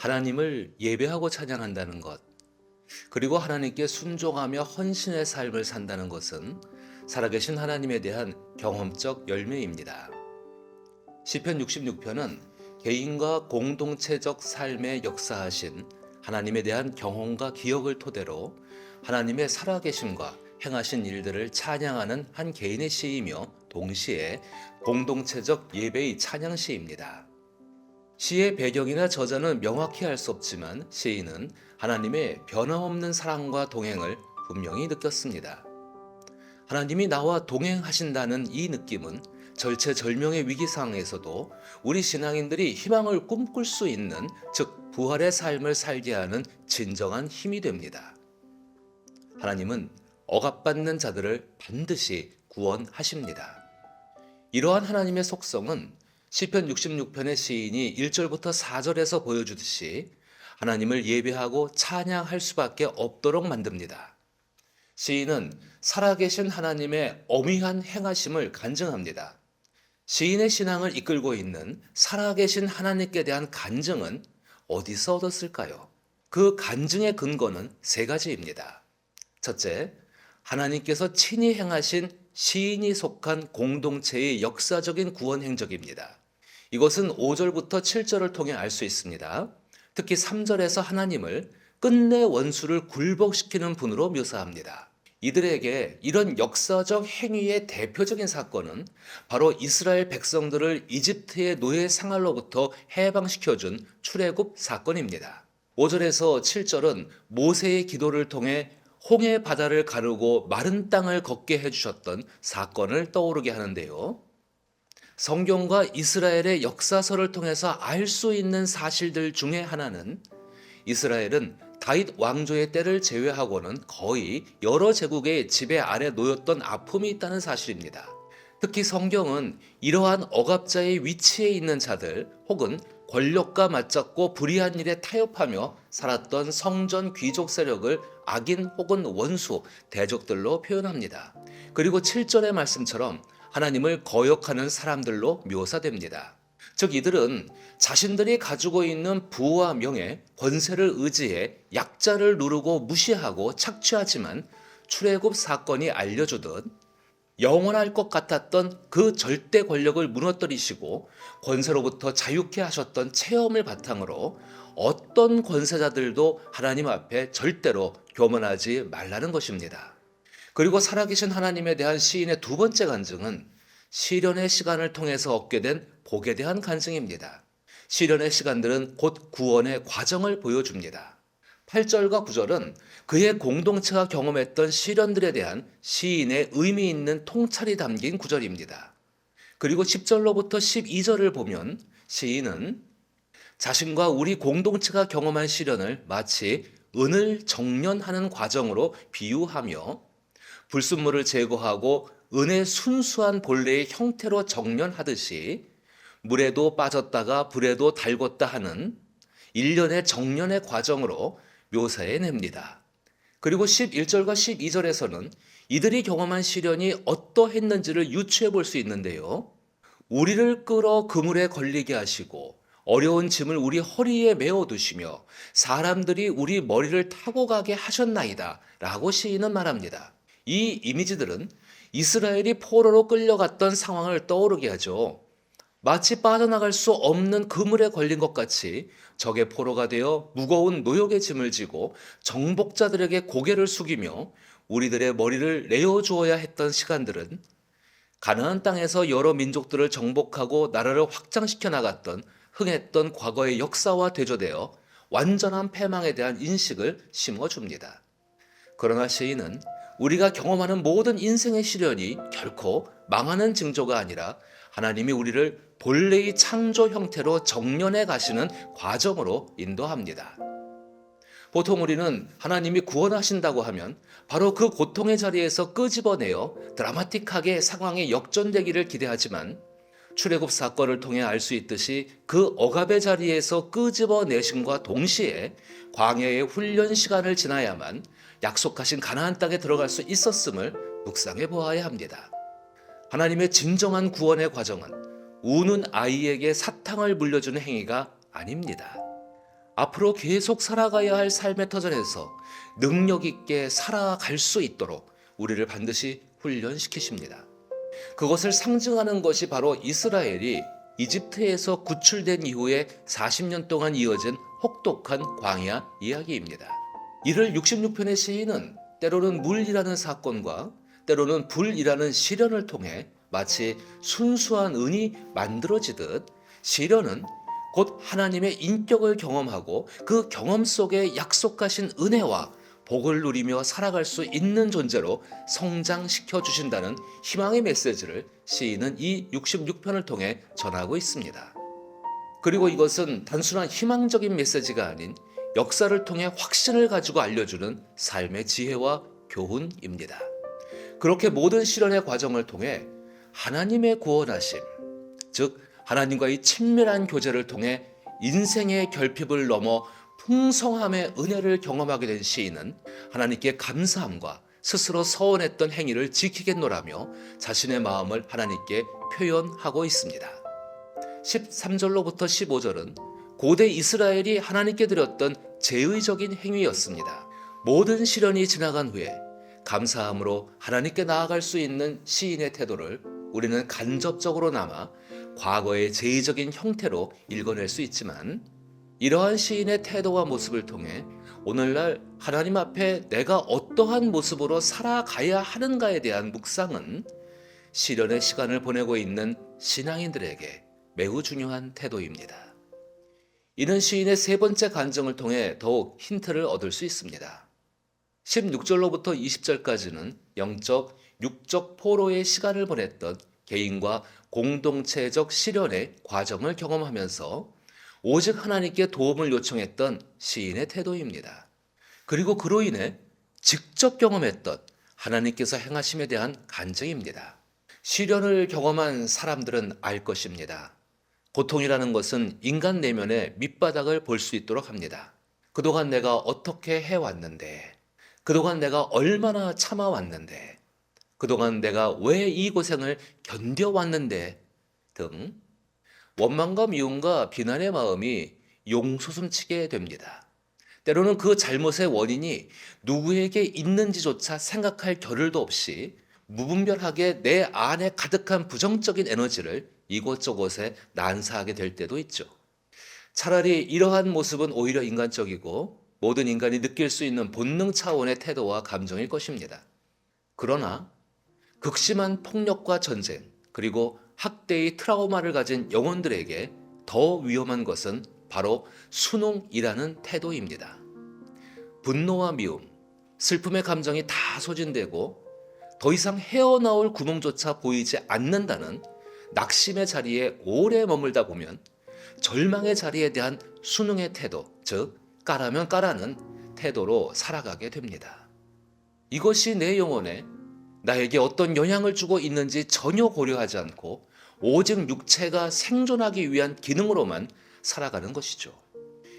하나님을 예배하고 찬양한다는 것, 그리고 하나님께 순종하며 헌신의 삶을 산다는 것은 살아계신 하나님에 대한 경험적 열매입니다. 시편 66편은 개인과 공동체적 삶에 역사하신 하나님에 대한 경험과 기억을 토대로 하나님의 살아계심과 행하신 일들을 찬양하는 한 개인의 시이며 동시에 공동체적 예배의 찬양시입니다. 시의 배경이나 저자는 명확히 알 수 없지만 시인은 하나님의 변함없는 사랑과 동행을 분명히 느꼈습니다. 하나님이 나와 동행하신다는 이 느낌은 절체절명의 위기 상황에서도 우리 신앙인들이 희망을 꿈꿀 수 있는, 즉 부활의 삶을 살게 하는 진정한 힘이 됩니다. 하나님은 억압받는 자들을 반드시 구원하십니다. 이러한 하나님의 속성은 시편 66편의 시인이 1절부터 4절에서 보여주듯이 하나님을 예배하고 찬양할 수밖에 없도록 만듭니다. 시인은 살아계신 하나님의 어미한 행하심을 간증합니다. 시인의 신앙을 이끌고 있는 살아계신 하나님께 대한 간증은 어디서 얻었을까요? 그 간증의 근거는 세 가지입니다. 첫째, 하나님께서 친히 행하신 시인이 속한 공동체의 역사적인 구원 행적입니다. 이것은 5절부터 7절을 통해 알 수 있습니다. 특히 3절에서 하나님을 끝내 원수를 굴복시키는 분으로 묘사합니다. 이들에게 이런 역사적 행위의 대표적인 사건은 바로 이스라엘 백성들을 이집트의 노예 생활로부터 해방시켜준 출애굽 사건입니다. 5절에서 7절은 모세의 기도를 통해 홍해 바다를 가르고 마른 땅을 걷게 해주셨던 사건을 떠오르게 하는데요. 성경과 이스라엘의 역사서를 통해서 알 수 있는 사실들 중에 하나는 이스라엘은 다윗 왕조의 때를 제외하고는 거의 여러 제국의 지배 아래 놓였던 아픔이 있다는 사실입니다. 특히 성경은 이러한 억압자의 위치에 있는 자들 혹은 권력과 맞잡고 불의한 일에 타협하며 살았던 성전 귀족 세력을 악인 혹은 원수, 대적들로 표현합니다. 그리고 7절의 말씀처럼 하나님을 거역하는 사람들로 묘사됩니다. 즉 이들은 자신들이 가지고 있는 부와 명예, 권세를 의지해 약자를 누르고 무시하고 착취하지만 출애굽 사건이 알려주듯 영원할 것 같았던 그 절대 권력을 무너뜨리시고 권세로부터 자유케 하셨던 체험을 바탕으로 어떤 권세자들도 하나님 앞에 절대로 교만하지 말라는 것입니다. 그리고 살아계신 하나님에 대한 시인의 두 번째 간증은 시련의 시간을 통해서 얻게 된 복에 대한 간증입니다. 시련의 시간들은 곧 구원의 과정을 보여줍니다. 8절과 9절은 그의 공동체가 경험했던 시련들에 대한 시인의 의미 있는 통찰이 담긴 구절입니다. 그리고 10절로부터 12절을 보면 시인은 자신과 우리 공동체가 경험한 시련을 마치 은을 정련하는 과정으로 비유하며 불순물을 제거하고 은의 순수한 본래의 형태로 정련하듯이 물에도 빠졌다가 불에도 달궜다 하는 일련의 정련의 과정으로 묘사해냅니다. 그리고 11절과 12절에서는 이들이 경험한 시련이 어떠했는지를 유추해 볼 수 있는데요. 우리를 끌어 그물에 걸리게 하시고 어려운 짐을 우리 허리에 메어 두시며 사람들이 우리 머리를 타고 가게 하셨나이다 라고 시인은 말합니다. 이 이미지들은 이스라엘이 포로로 끌려갔던 상황을 떠오르게 하죠. 마치 빠져나갈 수 없는 그물에 걸린 것 같이 적의 포로가 되어 무거운 노역의 짐을 지고 정복자들에게 고개를 숙이며 우리들의 머리를 내어주어야 했던 시간들은 가나안 땅에서 여러 민족들을 정복하고 나라를 확장시켜 나갔던 흥했던 과거의 역사와 대조되어 완전한 패망에 대한 인식을 심어줍니다. 그러나 시인은 우리가 경험하는 모든 인생의 시련이 결코 망하는 징조가 아니라 하나님이 우리를 본래의 창조 형태로 정련해 가시는 과정으로 인도합니다. 보통 우리는 하나님이 구원하신다고 하면 바로 그 고통의 자리에서 끄집어내어 드라마틱하게 상황이 역전되기를 기대하지만 출애굽 사건을 통해 알 수 있듯이 그 억압의 자리에서 끄집어내심과 동시에 광야의 훈련 시간을 지나야만 약속하신 가나안 땅에 들어갈 수 있었음을 묵상해 보아야 합니다. 하나님의 진정한 구원의 과정은 우는 아이에게 사탕을 물려주는 행위가 아닙니다. 앞으로 계속 살아가야 할 삶의 터전에서 능력 있게 살아갈 수 있도록 우리를 반드시 훈련시키십니다. 그것을 상징하는 것이 바로 이스라엘이 이집트에서 구출된 이후에 40년 동안 이어진 혹독한 광야 이야기입니다. 이를 66편의 시인은 때로는 물이라는 사건과 때로는 불이라는 시련을 통해 마치 순수한 은이 만들어지듯 시련은 곧 하나님의 인격을 경험하고 그 경험 속에 약속하신 은혜와 복을 누리며 살아갈 수 있는 존재로 성장시켜 주신다는 희망의 메시지를 시인은 이 66편을 통해 전하고 있습니다. 그리고 이것은 단순한 희망적인 메시지가 아닌 역사를 통해 확신을 가지고 알려주는 삶의 지혜와 교훈입니다. 그렇게 모든 시련의 과정을 통해 하나님의 구원하심, 즉 하나님과의 친밀한 교제를 통해 인생의 결핍을 넘어 풍성함의 은혜를 경험하게 된 시인은 하나님께 감사함과 스스로 서원했던 행위를 지키겠노라며 자신의 마음을 하나님께 표현하고 있습니다. 13절로부터 15절은 고대 이스라엘이 하나님께 드렸던 제의적인 행위였습니다. 모든 시련이 지나간 후에 감사함으로 하나님께 나아갈 수 있는 시인의 태도를 우리는 간접적으로나마 과거의 제의적인 형태로 읽어낼 수 있지만 이러한 시인의 태도와 모습을 통해 오늘날 하나님 앞에 내가 어떠한 모습으로 살아가야 하는가에 대한 묵상은 시련의 시간을 보내고 있는 신앙인들에게 매우 중요한 태도입니다. 이는 시인의 세 번째 간증을 통해 더욱 힌트를 얻을 수 있습니다. 16절로부터 20절까지는 영적, 육적 포로의 시간을 보냈던 개인과 공동체적 시련의 과정을 경험하면서 오직 하나님께 도움을 요청했던 시인의 태도입니다. 그리고 그로 인해 직접 경험했던 하나님께서 행하심에 대한 간증입니다. 시련을 경험한 사람들은 알 것입니다. 고통이라는 것은 인간 내면의 밑바닥을 볼 수 있도록 합니다. 그동안 내가 어떻게 해왔는데, 그동안 내가 얼마나 참아왔는데, 그동안 내가 왜 이 고생을 견뎌왔는데 등 원망과 미움과 비난의 마음이 용솟음치게 됩니다. 때로는 그 잘못의 원인이 누구에게 있는지조차 생각할 겨를도 없이 무분별하게 내 안에 가득한 부정적인 에너지를 이곳저곳에 난사하게 될 때도 있죠. 차라리 이러한 모습은 오히려 인간적이고 모든 인간이 느낄 수 있는 본능 차원의 태도와 감정일 것입니다. 그러나 극심한 폭력과 전쟁, 그리고 학대의 트라우마를 가진 영혼들에게 더 위험한 것은 바로 순응이라는 태도입니다. 분노와 미움, 슬픔의 감정이 다 소진되고 더 이상 헤어나올 구멍조차 보이지 않는다는 낙심의 자리에 오래 머물다 보면 절망의 자리에 대한 순응의 태도, 즉 까라면 까라는 태도로 살아가게 됩니다. 이것이 내 영혼에 나에게 어떤 영향을 주고 있는지 전혀 고려하지 않고 오직 육체가 생존하기 위한 기능으로만 살아가는 것이죠.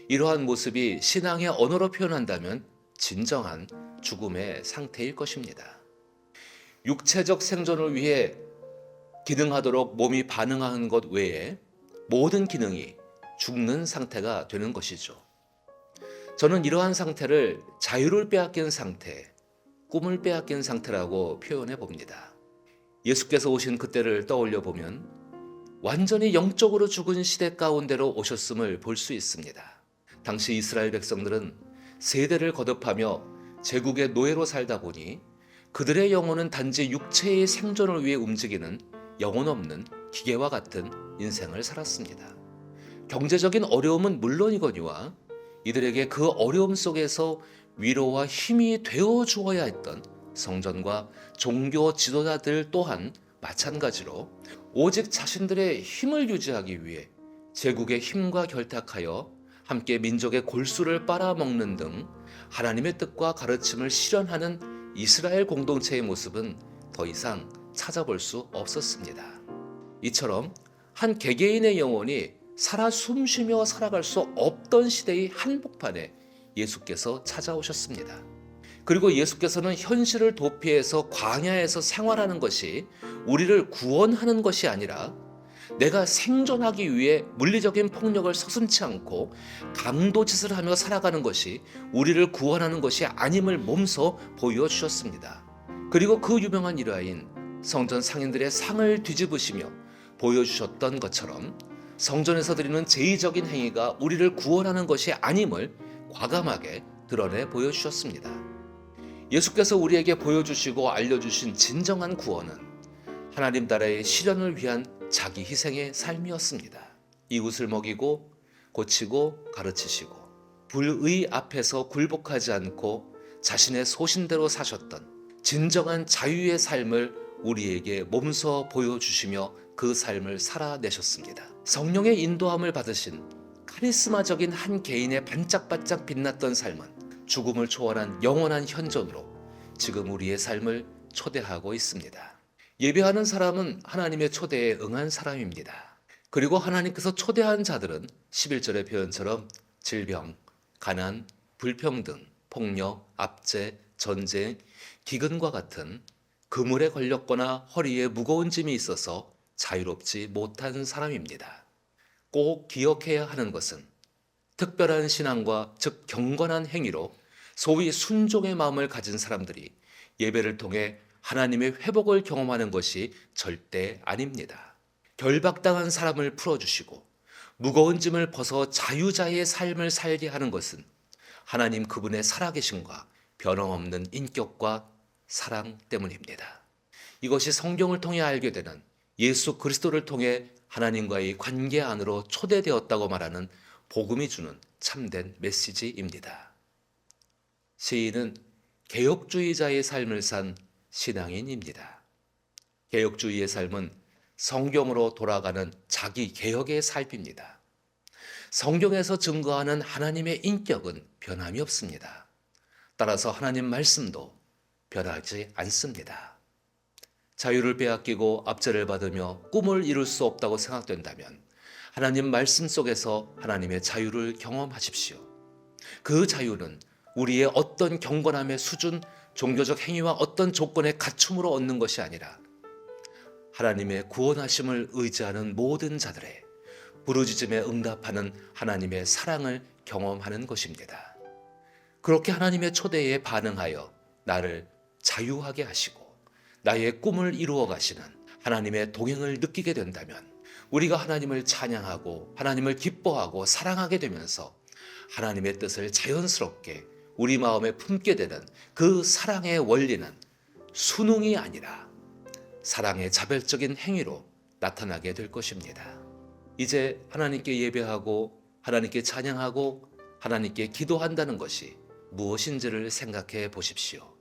이러한 모습이 신앙의 언어로 표현한다면 진정한 죽음의 상태일 것입니다. 육체적 생존을 위해 기능하도록 몸이 반응하는 것 외에 모든 기능이 죽는 상태가 되는 것이죠. 저는 이러한 상태를 자유를 빼앗긴 상태, 꿈을 빼앗긴 상태라고 표현해 봅니다. 예수께서 오신 그때를 떠올려 보면 완전히 영적으로 죽은 시대 가운데로 오셨음을 볼 수 있습니다. 당시 이스라엘 백성들은 세대를 거듭하며 제국의 노예로 살다 보니 그들의 영혼은 단지 육체의 생존을 위해 움직이는 영혼 없는 기계와 같은 인생을 살았습니다. 경제적인 어려움은 물론이거니와 이들에게 그 어려움 속에서 위로와 힘이 되어 주어야 했던 성전과 종교 지도자들 또한 마찬가지로 오직 자신들의 힘을 유지하기 위해 제국의 힘과 결탁하여 함께 민족의 골수를 빨아먹는 등 하나님의 뜻과 가르침을 실현하는 이스라엘 공동체의 모습은 더 이상 찾아볼 수 없었습니다. 이처럼 한 개개인의 영혼이 살아 숨쉬며 살아갈 수 없던 시대의 한복판에 예수께서 찾아오셨습니다. 그리고 예수께서는 현실을 도피해서 광야에서 생활하는 것이 우리를 구원하는 것이 아니라 내가 생존하기 위해 물리적인 폭력을 서슴지 않고 강도짓을 하며 살아가는 것이 우리를 구원하는 것이 아님을 몸소 보여주셨습니다. 그리고 그 유명한 일화인 성전 상인들의 상을 뒤집으시며 보여주셨던 것처럼 성전에서 드리는 제의적인 행위가 우리를 구원하는 것이 아님을 과감하게 드러내 보여주셨습니다. 예수께서 우리에게 보여주시고 알려주신 진정한 구원은 하나님 나라의 실현을 위한 자기 희생의 삶이었습니다. 이웃을 먹이고 고치고 가르치시고 불의 앞에서 굴복하지 않고 자신의 소신대로 사셨던 진정한 자유의 삶을 우리에게 몸소 보여주시며 그 삶을 살아내셨습니다. 성령의 인도함을 받으신 카리스마적인 한 개인의 반짝반짝 빛났던 삶은 죽음을 초월한 영원한 현존으로 지금 우리의 삶을 초대하고 있습니다. 예배하는 사람은 하나님의 초대에 응한 사람입니다. 그리고 하나님께서 초대한 자들은 11절의 표현처럼 질병, 가난, 불평등, 폭력, 압제, 전쟁, 기근과 같은 그물에 걸렸거나 허리에 무거운 짐이 있어서 자유롭지 못한 사람입니다. 꼭 기억해야 하는 것은 특별한 신앙과 즉 경건한 행위로 소위 순종의 마음을 가진 사람들이 예배를 통해 하나님의 회복을 경험하는 것이 절대 아닙니다. 결박당한 사람을 풀어주시고 무거운 짐을 벗어 자유자의 삶을 살게 하는 것은 하나님 그분의 살아계심과 변함없는 인격과 사랑 때문입니다. 이것이 성경을 통해 알게 되는 예수 그리스도를 통해 하나님과의 관계 안으로 초대되었다고 말하는 복음이 주는 참된 메시지입니다. 시인은 개혁주의자의 삶을 산 신앙인입니다. 개혁주의의 삶은 성경으로 돌아가는 자기 개혁의 삶입니다. 성경에서 증거하는 하나님의 인격은 변함이 없습니다. 따라서 하나님 말씀도 변하지 않습니다. 자유를 빼앗기고 압제를 받으며 꿈을 이룰 수 없다고 생각된다면 하나님 말씀 속에서 하나님의 자유를 경험하십시오. 그 자유는 우리의 어떤 경건함의 수준, 종교적 행위와 어떤 조건의 갖춤으로 얻는 것이 아니라 하나님의 구원하심을 의지하는 모든 자들의 부르짖음에 응답하는 하나님의 사랑을 경험하는 것입니다. 그렇게 하나님의 초대에 반응하여 나를 자유하게 하시고 나의 꿈을 이루어 가시는 하나님의 동행을 느끼게 된다면 우리가 하나님을 찬양하고 하나님을 기뻐하고 사랑하게 되면서 하나님의 뜻을 자연스럽게 우리 마음에 품게 되는 그 사랑의 원리는 순응이 아니라 사랑의 자별적인 행위로 나타나게 될 것입니다. 이제 하나님께 예배하고 하나님께 찬양하고 하나님께 기도한다는 것이 무엇인지를 생각해 보십시오.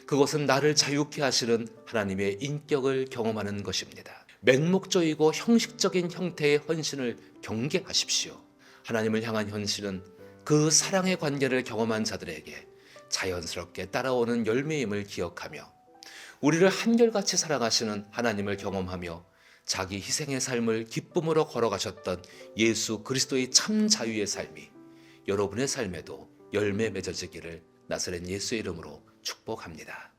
그것은 나를 자유케 하시는 하나님의 인격을 경험하는 것입니다. 맹목적이고 형식적인 형태의 헌신을 경계하십시오. 하나님을 향한 헌신은 그 사랑의 관계를 경험한 자들에게 자연스럽게 따라오는 열매임을 기억하며 우리를 한결같이 사랑하시는 하나님을 경험하며 자기 희생의 삶을 기쁨으로 걸어가셨던 예수 그리스도의 참 자유의 삶이 여러분의 삶에도 열매 맺어지기를 나사렛 예수의 이름으로 축복합니다.